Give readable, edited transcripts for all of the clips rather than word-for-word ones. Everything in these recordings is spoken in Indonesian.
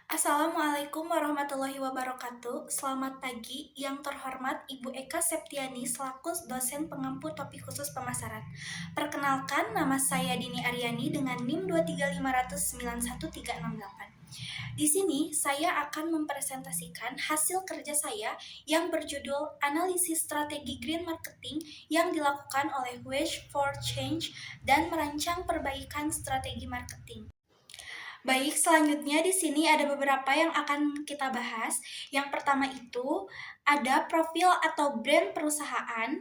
Assalamualaikum warahmatullahi wabarakatuh. Selamat pagi, yang terhormat Ibu Eka Septiani selaku dosen pengampu topik khusus pemasaran. Perkenalkan, nama saya Dini Aryani dengan NIM 235091368. Di sini saya akan mempresentasikan hasil kerja saya yang berjudul Analisis Strategi Green Marketing yang dilakukan oleh Wish for Change dan merancang perbaikan strategi marketing. Baik, selanjutnya di sini ada beberapa yang akan kita bahas. Yang pertama itu ada profil atau brand perusahaan.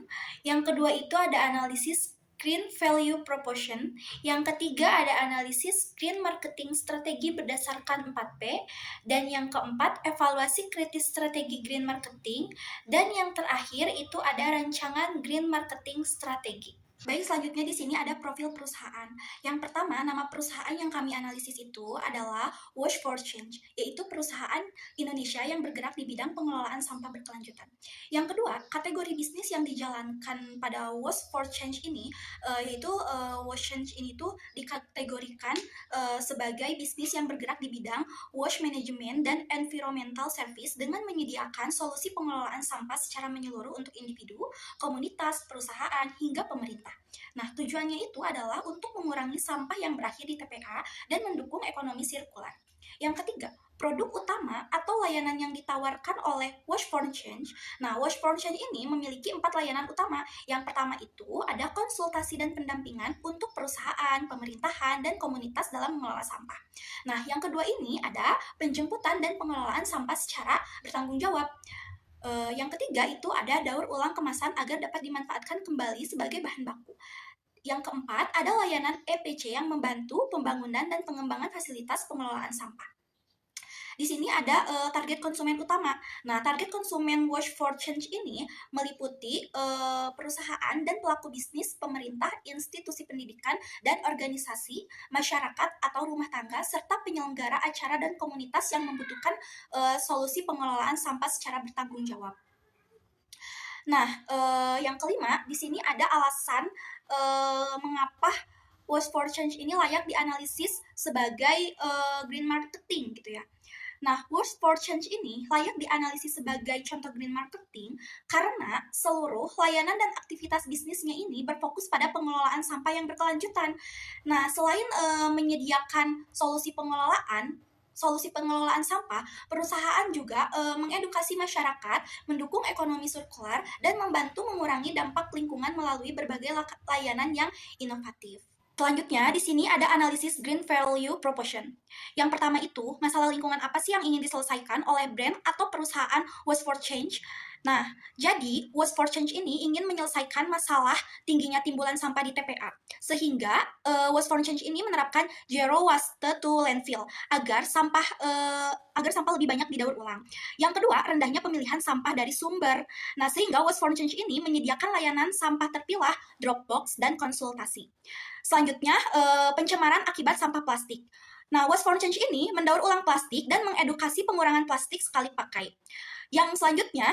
Yang kedua itu ada analisis Green Value Proposition. Yang ketiga ada analisis Green Marketing Strategi berdasarkan 4P. Dan yang keempat, evaluasi kritis strategi Green Marketing. Dan yang terakhir itu ada rancangan Green Marketing Strategi. Baik, selanjutnya di sini ada profil perusahaan. Yang pertama, nama perusahaan yang kami analisis itu adalah Wash for Change, yaitu perusahaan Indonesia yang bergerak di bidang pengelolaan sampah berkelanjutan. Yang kedua, kategori bisnis yang dijalankan pada Wash for Change ini, yaitu Wash Change ini tuh dikategorikan sebagai bisnis yang bergerak di bidang wash management dan environmental service dengan menyediakan solusi pengelolaan sampah secara menyeluruh untuk individu, komunitas, perusahaan, hingga pemerintah. Nah, tujuannya itu adalah untuk mengurangi sampah yang berakhir di TPA dan mendukung ekonomi sirkular. Yang ketiga, produk utama atau layanan yang ditawarkan oleh Wash for Change. Nah, Wash for Change ini memiliki 4 layanan utama. Yang pertama itu ada konsultasi dan pendampingan untuk perusahaan, pemerintahan, dan komunitas dalam mengelola sampah. Nah, yang kedua ini ada penjemputan dan pengelolaan sampah secara bertanggung jawab. Yang ketiga itu ada daur ulang kemasan agar dapat dimanfaatkan kembali sebagai bahan baku. Yang keempat, ada layanan EPC yang membantu pembangunan dan pengembangan fasilitas pengelolaan sampah. Di sini ada target konsumen utama. Nah, target konsumen Wash for Change ini meliputi perusahaan dan pelaku bisnis, pemerintah, institusi pendidikan, dan organisasi, masyarakat atau rumah tangga, serta penyelenggara acara dan komunitas yang membutuhkan solusi pengelolaan sampah secara bertanggung jawab. Nah, yang kelima, di sini ada alasan mengapa Wash for Change ini layak dianalisis sebagai green marketing gitu ya. Nah, Wash for Change ini layak dianalisis sebagai contoh green marketing karena seluruh layanan dan aktivitas bisnisnya ini berfokus pada pengelolaan sampah yang berkelanjutan. Nah, selain menyediakan solusi pengelolaan sampah, perusahaan juga mengedukasi masyarakat, mendukung ekonomi sirkular, dan membantu mengurangi dampak lingkungan melalui berbagai layanan yang inovatif. Selanjutnya, di sini ada analisis Green Value Proposition. Yang pertama itu, masalah lingkungan apa sih yang ingin diselesaikan oleh brand atau perusahaan Waste for Change? Nah, jadi Waste for Change ini ingin menyelesaikan masalah tingginya timbulan sampah di TPA. Sehingga Waste for Change ini menerapkan zero waste to landfill agar sampah lebih banyak didaur ulang. Yang kedua, rendahnya pemilihan sampah dari sumber. Nah, sehingga Waste for Change ini menyediakan layanan sampah terpilah, drop box, dan konsultasi. Selanjutnya, pencemaran akibat sampah plastik. Nah, Waste for Change ini mendaur ulang plastik dan mengedukasi pengurangan plastik sekali pakai. Yang selanjutnya,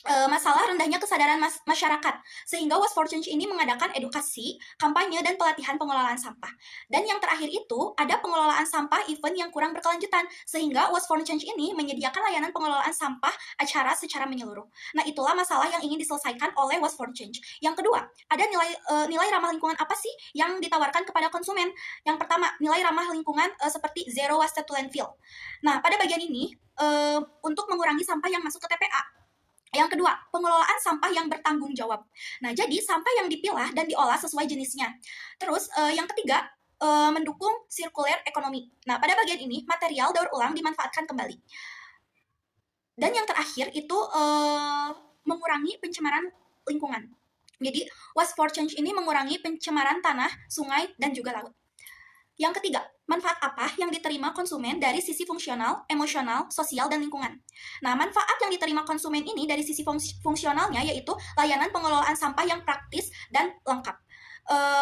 masalah rendahnya kesadaran masyarakat, sehingga Waste for Change ini mengadakan edukasi, kampanye, dan pelatihan pengelolaan sampah. Dan yang terakhir itu, ada pengelolaan sampah event yang kurang berkelanjutan, sehingga Waste for Change ini menyediakan layanan pengelolaan sampah acara secara menyeluruh. Nah, itulah masalah yang ingin diselesaikan oleh Waste for Change. Yang kedua, ada nilai ramah lingkungan apa sih yang ditawarkan kepada konsumen? Yang pertama, nilai ramah lingkungan seperti zero waste to landfill. Nah, pada bagian ini, untuk mengurangi sampah yang masuk ke TPA. Yang kedua, pengelolaan sampah yang bertanggung jawab. Nah, jadi sampah yang dipilah dan diolah sesuai jenisnya. Terus, yang ketiga, mendukung sirkuler ekonomi. Nah, pada bagian ini, material daur ulang dimanfaatkan kembali. Dan yang terakhir itu mengurangi pencemaran lingkungan. Jadi, Waste for Change ini mengurangi pencemaran tanah, sungai, dan juga laut. Yang ketiga, manfaat apa yang diterima konsumen dari sisi fungsional, emosional, sosial, dan lingkungan? Nah, manfaat yang diterima konsumen ini dari sisi fungsionalnya yaitu layanan pengelolaan sampah yang praktis dan lengkap.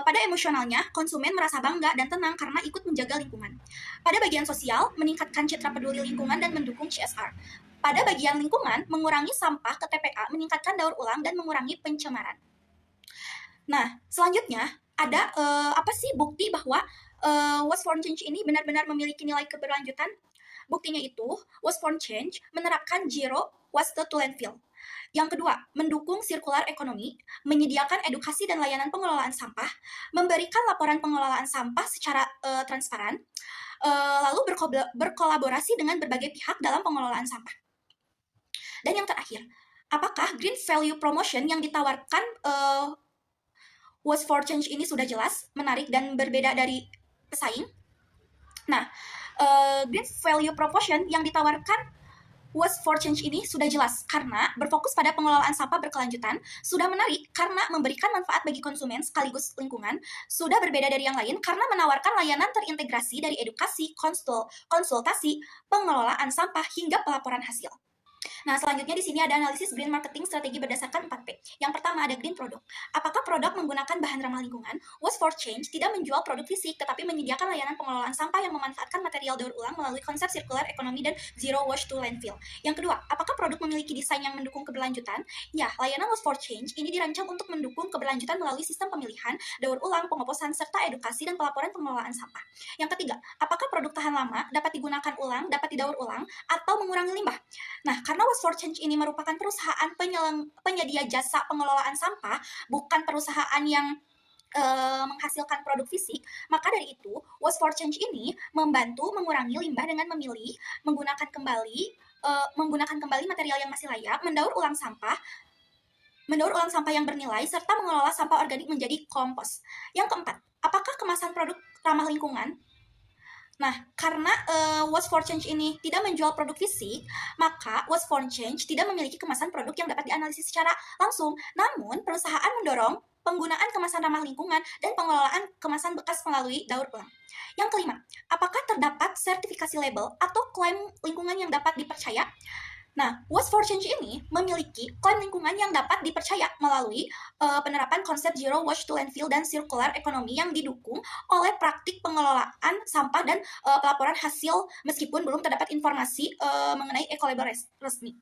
Pada emosionalnya, konsumen merasa bangga dan tenang karena ikut menjaga lingkungan. Pada bagian sosial, meningkatkan citra peduli lingkungan dan mendukung CSR. Pada bagian lingkungan, mengurangi sampah ke TPA, meningkatkan daur ulang, dan mengurangi pencemaran. Nah, selanjutnya ada apa sih bukti bahwa Waste for Change ini benar-benar memiliki nilai keberlanjutan? Buktinya itu, Waste for Change menerapkan Zero Waste to Landfill. Yang kedua, mendukung circular economy, menyediakan edukasi dan layanan pengelolaan sampah, memberikan laporan pengelolaan sampah secara transparan, lalu berkolaborasi dengan berbagai pihak dalam pengelolaan sampah. Dan yang terakhir, apakah green value promotion yang ditawarkan Waste for Change ini sudah jelas, menarik, dan berbeda dari pesaing? Nah, green value promotion yang ditawarkan Waste for Change ini sudah jelas karena berfokus pada pengelolaan sampah berkelanjutan, sudah menarik karena memberikan manfaat bagi konsumen sekaligus lingkungan, sudah berbeda dari yang lain karena menawarkan layanan terintegrasi dari edukasi, konsultasi, pengelolaan sampah, hingga pelaporan hasil. Nah, selanjutnya di sini ada analisis green marketing strategi berdasarkan 4P. Yang pertama ada green product. Apakah produk menggunakan bahan ramah lingkungan? Waste for Change tidak menjual produk fisik, tetapi menyediakan layanan pengelolaan sampah yang memanfaatkan material daur ulang melalui konsep circular economy dan zero waste to landfill. Yang kedua, apakah produk memiliki desain yang mendukung keberlanjutan? Ya, layanan Waste for Change ini dirancang untuk mendukung keberlanjutan melalui sistem pemilihan, daur ulang, pengoplosan, serta edukasi dan pelaporan pengelolaan sampah. Yang ketiga, apakah produk tahan lama, dapat digunakan ulang, dapat didaur ulang, atau mengurangi limbah? Nah, karena Waste for Change ini merupakan perusahaan penyedia jasa pengelolaan sampah, bukan perusahaan yang menghasilkan produk fisik, maka dari itu Waste for Change ini membantu mengurangi limbah dengan memilih menggunakan kembali material yang masih layak, mendaur ulang sampah yang bernilai, serta mengelola sampah organik menjadi kompos. Yang keempat, apakah kemasan produk ramah lingkungan? Nah, karena Waste for Change ini tidak menjual produk fisik, maka Waste for Change tidak memiliki kemasan produk yang dapat dianalisis secara langsung. Namun, perusahaan mendorong penggunaan kemasan ramah lingkungan dan pengelolaan kemasan bekas melalui daur ulang. Yang kelima, apakah terdapat sertifikasi label atau klaim lingkungan yang dapat dipercaya? Nah, Waste for Change ini memiliki klaim lingkungan yang dapat dipercaya melalui penerapan konsep Zero Waste to Landfill dan Circular Economy yang didukung oleh praktik pengelolaan sampah dan pelaporan hasil meskipun belum terdapat informasi mengenai ekolabel resmi.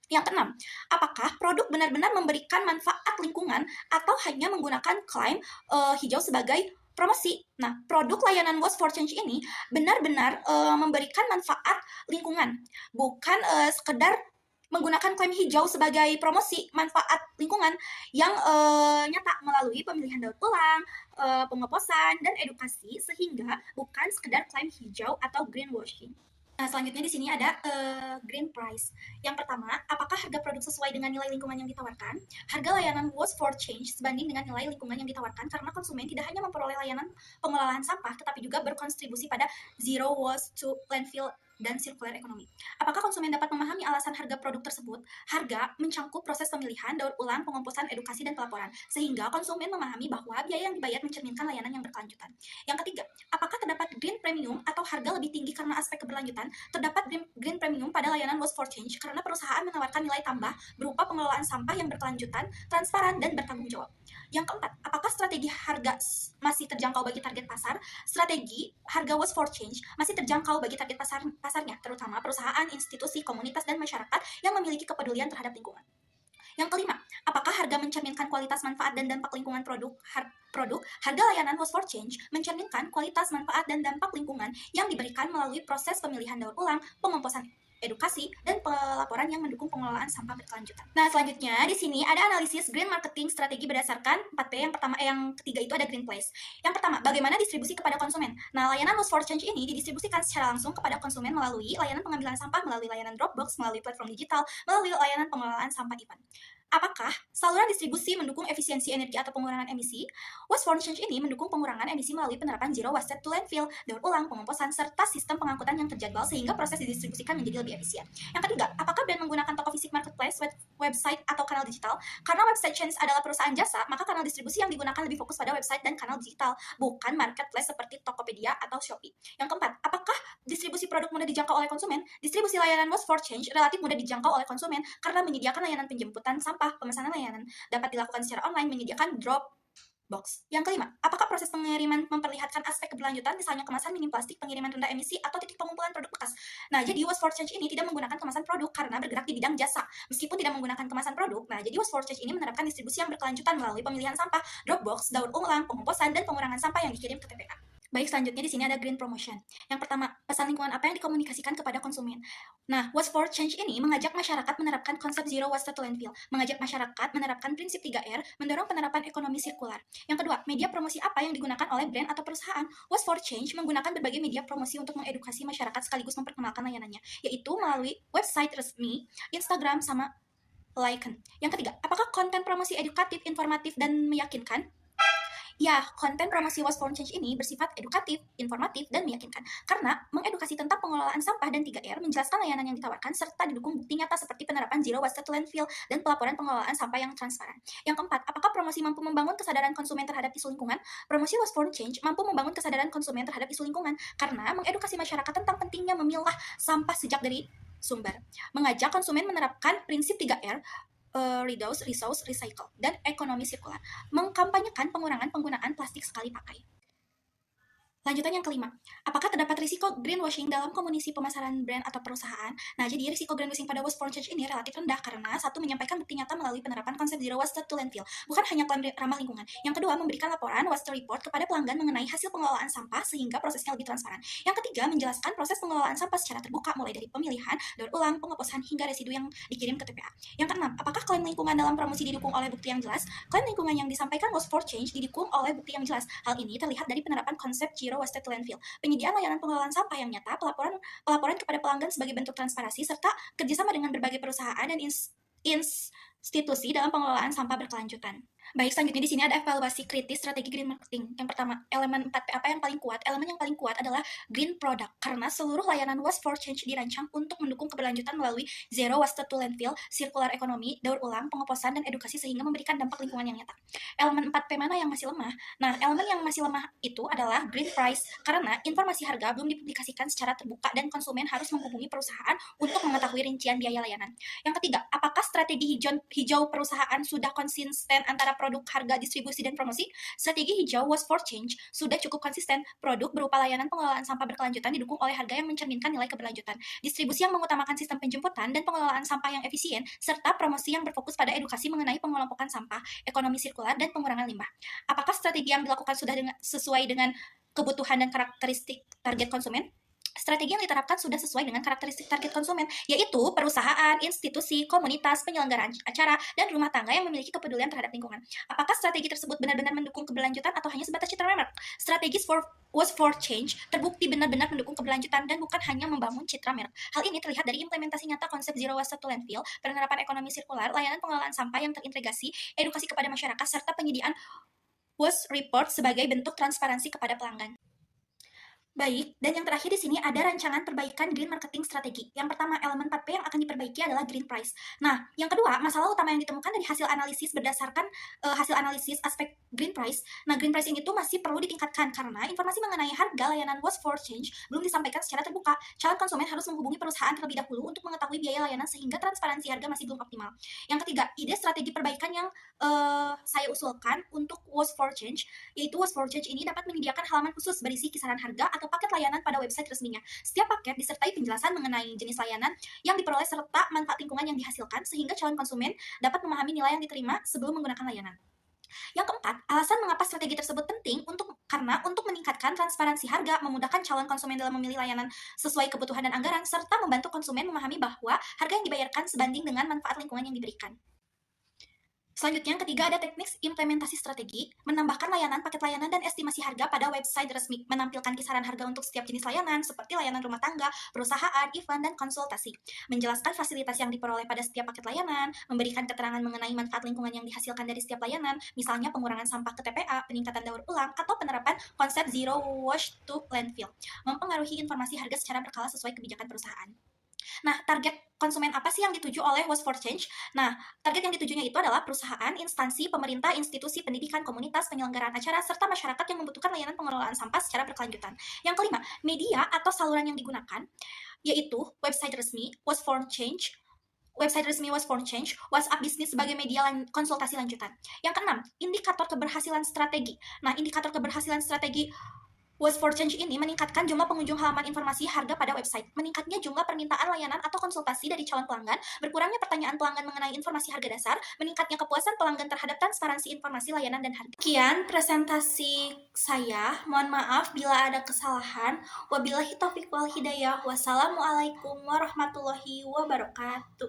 Yang keenam, apakah produk benar-benar memberikan manfaat lingkungan atau hanya menggunakan klaim hijau sebagai promosi? Nah, produk layanan Waste for Change ini benar-benar memberikan manfaat lingkungan, bukan sekedar menggunakan klaim hijau sebagai promosi manfaat lingkungan yang nyata melalui pemilihan daur ulang, pengoplosan, dan edukasi, sehingga bukan sekedar klaim hijau atau greenwashing. Nah, selanjutnya di sini ada green price. Yang pertama, apakah harga produk sesuai dengan nilai lingkungan yang ditawarkan? Harga layanan Waste for Change sebanding dengan nilai lingkungan yang ditawarkan karena konsumen tidak hanya memperoleh layanan pengelolaan sampah, tetapi juga berkontribusi pada zero waste to landfill dan circular economy. Apakah konsumen dapat memahami alasan harga produk tersebut? Harga mencangkup proses pemilihan, daur ulang, pengomposan, edukasi, dan pelaporan, sehingga konsumen memahami bahwa biaya yang dibayar mencerminkan layanan yang berkelanjutan. Yang ketiga, apakah terdapat green premium atau harga lebih tinggi karena aspek keberlanjutan? Terdapat green premium pada layanan Waste for Change karena perusahaan menawarkan nilai tambah berupa pengelolaan sampah yang berkelanjutan, transparan, dan bertanggung jawab. Yang keempat, apakah strategi harga masih terjangkau bagi target pasar? Strategi harga Waste for Change masih terjangkau bagi target pasarnya, terutama perusahaan, institusi, komunitas, dan masyarakat yang memiliki kepedulian terhadap lingkungan. Yang kelima, apakah harga mencerminkan kualitas, manfaat, dan dampak lingkungan produk? Harga layanan Waste for Change mencerminkan kualitas, manfaat, dan dampak lingkungan yang diberikan melalui proses pemilihan daur ulang, pengomposan, edukasi, dan pelaporan yang mendukung pengelolaan sampah berkelanjutan. Nah, selanjutnya di sini ada analisis green marketing strategi berdasarkan 4P. Yang ketiga itu ada green place. Yang pertama, bagaimana distribusi kepada konsumen? Nah, layanan Waste for Change ini didistribusikan secara langsung kepada konsumen melalui layanan pengambilan sampah, melalui layanan Dropbox, melalui platform digital, melalui layanan pengelolaan sampah Ivan. Apakah saluran distribusi mendukung efisiensi energi atau pengurangan emisi? Waste for Change ini mendukung pengurangan emisi melalui penerapan zero waste to landfill, daur ulang, pengomposan, serta sistem pengangkutan yang terjadwal sehingga proses didistribusikan menjadi lebih efisien. Yang ketiga, apakah brand menggunakan toko fisik, marketplace, website, atau kanal digital? Karena website change adalah perusahaan jasa, maka kanal distribusi yang digunakan lebih fokus pada website dan kanal digital, bukan marketplace seperti Tokopedia atau Shopee. Yang keempat, apakah distribusi produk mudah dijangkau oleh konsumen? Distribusi layanan Waste for Change relatif mudah dijangkau oleh konsumen karena menyediakan layanan penjemputan sampah, pemesanan layanan dapat dilakukan secara online, menyediakan Dropbox. Yang kelima, apakah proses pengiriman memperlihatkan aspek keberlanjutan, misalnya kemasan minim plastik, pengiriman rendah emisi, atau titik pengumpulan produk bekas? Nah, jadi Waste for Change ini tidak menggunakan kemasan produk karena bergerak di bidang jasa. Meskipun tidak menggunakan kemasan produk, nah jadi Waste for Change ini menerapkan distribusi yang berkelanjutan melalui pemilihan sampah, Dropbox, daur ulang, pengomposan, dan pengurangan sampah yang dikirim ke TPA. Baik, selanjutnya di sini ada green promotion. Yang pertama, pesan lingkungan apa yang dikomunikasikan kepada konsumen. Nah, Waste for Change ini mengajak masyarakat menerapkan konsep zero waste to landfill, mengajak masyarakat menerapkan prinsip 3R, mendorong penerapan ekonomi sirkular. Yang kedua, media promosi apa yang digunakan oleh brand atau perusahaan. Waste for Change menggunakan berbagai media promosi untuk mengedukasi masyarakat sekaligus memperkenalkan layanannya, yaitu melalui website resmi, Instagram, sama Lycan. Yang ketiga, apakah konten promosi edukatif, informatif, dan meyakinkan? Ya, konten promosi Waste for Change ini bersifat edukatif, informatif, dan meyakinkan. Karena mengedukasi tentang pengelolaan sampah dan 3R, menjelaskan layanan yang ditawarkan, serta didukung bukti nyata seperti penerapan zero waste to landfill dan pelaporan pengelolaan sampah yang transparan. Yang keempat, apakah promosi mampu membangun kesadaran konsumen terhadap isu lingkungan? Promosi Waste for Change mampu membangun kesadaran konsumen terhadap isu lingkungan karena mengedukasi masyarakat tentang pentingnya memilah sampah sejak dari sumber. Mengajak konsumen menerapkan prinsip 3R, reduce, resource, recycle, dan ekonomi sirkular. Mengkampanyekan pengurangan penggunaan plastik sekali pakai. Lanjutan yang kelima, apakah terdapat risiko greenwashing dalam komunikasi pemasaran brand atau perusahaan? Nah, jadi risiko greenwashing pada Waste for Change ini relatif rendah karena satu, menyampaikan bukti nyata melalui penerapan konsep zero waste to landfill, bukan hanya klaim ramah lingkungan. Yang kedua, memberikan laporan waste report kepada pelanggan mengenai hasil pengelolaan sampah sehingga prosesnya lebih transparan. Yang ketiga, menjelaskan proses pengelolaan sampah secara terbuka mulai dari pemilihan, daur ulang, pengoplosan hingga residu yang dikirim ke TPA. Yang keenam, apakah klaim lingkungan dalam promosi didukung oleh bukti yang jelas? Klaim lingkungan yang disampaikan Waste for Change didukung oleh bukti yang jelas. Hal ini terlihat dari penerapan konsep zero waste to landfill, penyediaan layanan pengelolaan sampah yang nyata, pelaporan kepada pelanggan sebagai bentuk transparansi, serta kerjasama dengan berbagai perusahaan dan institusi dalam pengelolaan sampah berkelanjutan. Baik, selanjutnya di sini ada evaluasi kritis strategi green marketing. Yang pertama, elemen 4P apa yang paling kuat? Elemen yang paling kuat adalah green product, karena seluruh layanan Waste for Change dirancang untuk mendukung keberlanjutan melalui zero waste to landfill, circular economy, daur ulang, pengoplosan, dan edukasi sehingga memberikan dampak lingkungan yang nyata. Elemen 4P mana yang masih lemah? Nah, elemen yang masih lemah itu adalah green price, karena informasi harga belum dipublikasikan secara terbuka dan konsumen harus menghubungi perusahaan untuk mengetahui rincian biaya layanan. Yang ketiga, apakah strategi hijau perusahaan sudah konsisten antara produk, harga, distribusi, dan promosi? Strategi hijau Waste for Change sudah cukup konsisten. Produk berupa layanan pengelolaan sampah berkelanjutan didukung oleh harga yang mencerminkan nilai keberlanjutan, distribusi yang mengutamakan sistem penjemputan dan pengelolaan sampah yang efisien, serta promosi yang berfokus pada edukasi mengenai pengelompokan sampah, ekonomi sirkular, dan pengurangan limbah. Apakah strategi yang dilakukan sudah sesuai dengan kebutuhan dan karakteristik target konsumen? Strategi yang diterapkan sudah sesuai dengan karakteristik target konsumen, yaitu perusahaan, institusi, komunitas, penyelenggara acara, dan rumah tangga yang memiliki kepedulian terhadap lingkungan. Apakah strategi tersebut benar-benar mendukung keberlanjutan atau hanya sebatas citra merek? Strategi Waste for Change terbukti benar-benar mendukung keberlanjutan dan bukan hanya membangun citra merek. Hal ini terlihat dari implementasi nyata konsep zero waste to landfill, penerapan ekonomi sirkular, layanan pengelolaan sampah yang terintegrasi, edukasi kepada masyarakat, serta penyediaan waste report sebagai bentuk transparansi kepada pelanggan. Baik, dan yang terakhir di sini ada rancangan perbaikan green marketing strategi. Yang pertama, elemen 4P yang akan diperbaiki adalah green price. Nah, yang kedua, masalah utama yang ditemukan dari hasil analisis berdasarkan hasil analisis aspek green price. Nah, green price ini tuh masih perlu ditingkatkan karena informasi mengenai harga layanan Waste for Change belum disampaikan secara terbuka. Calon konsumen harus menghubungi perusahaan terlebih dahulu untuk mengetahui biaya layanan sehingga transparansi harga masih belum optimal. Yang ketiga, ide strategi perbaikan yang saya usulkan untuk Waste for Change, yaitu Waste for Change ini dapat menyediakan halaman khusus berisi kisaran harga atau paket layanan pada website resminya. Setiap paket disertai penjelasan mengenai jenis layanan yang diperoleh serta manfaat lingkungan yang dihasilkan sehingga calon konsumen dapat memahami nilai yang diterima sebelum menggunakan layanan. Yang keempat, alasan mengapa strategi tersebut penting karena untuk meningkatkan transparansi harga, memudahkan calon konsumen dalam memilih layanan sesuai kebutuhan dan anggaran, serta membantu konsumen memahami bahwa harga yang dibayarkan sebanding dengan manfaat lingkungan yang diberikan. Selanjutnya, yang ketiga ada teknik implementasi strategi, menambahkan layanan, paket layanan, dan estimasi harga pada website resmi, menampilkan kisaran harga untuk setiap jenis layanan, seperti layanan rumah tangga, perusahaan, event, dan konsultasi, menjelaskan fasilitas yang diperoleh pada setiap paket layanan, memberikan keterangan mengenai manfaat lingkungan yang dihasilkan dari setiap layanan, misalnya pengurangan sampah ke TPA, peningkatan daur ulang, atau penerapan konsep zero waste to landfill, mempengaruhi informasi harga secara berkala sesuai kebijakan perusahaan. Nah, target konsumen apa sih yang dituju oleh Waste for Change? Nah, target yang ditujunya itu adalah perusahaan, instansi, pemerintah, institusi pendidikan, komunitas, penyelenggaraan acara, serta masyarakat yang membutuhkan layanan pengelolaan sampah secara berkelanjutan. Yang kelima, media atau saluran yang digunakan, yaitu website resmi Waste for Change, WhatsApp bisnis sebagai media konsultasi lanjutan. Yang keenam, indikator keberhasilan strategi. Nah, indikator keberhasilan strategi Watch for Change ini meningkatkan jumlah pengunjung halaman informasi harga pada website, meningkatnya jumlah permintaan layanan atau konsultasi dari calon pelanggan, berkurangnya pertanyaan pelanggan mengenai informasi harga dasar, meningkatnya kepuasan pelanggan terhadap transparansi informasi layanan dan harga. Sekian presentasi saya, mohon maaf bila ada kesalahan. Wabillahi taufiq wal hidayah. Wassalamualaikum warahmatullahi wabarakatuh.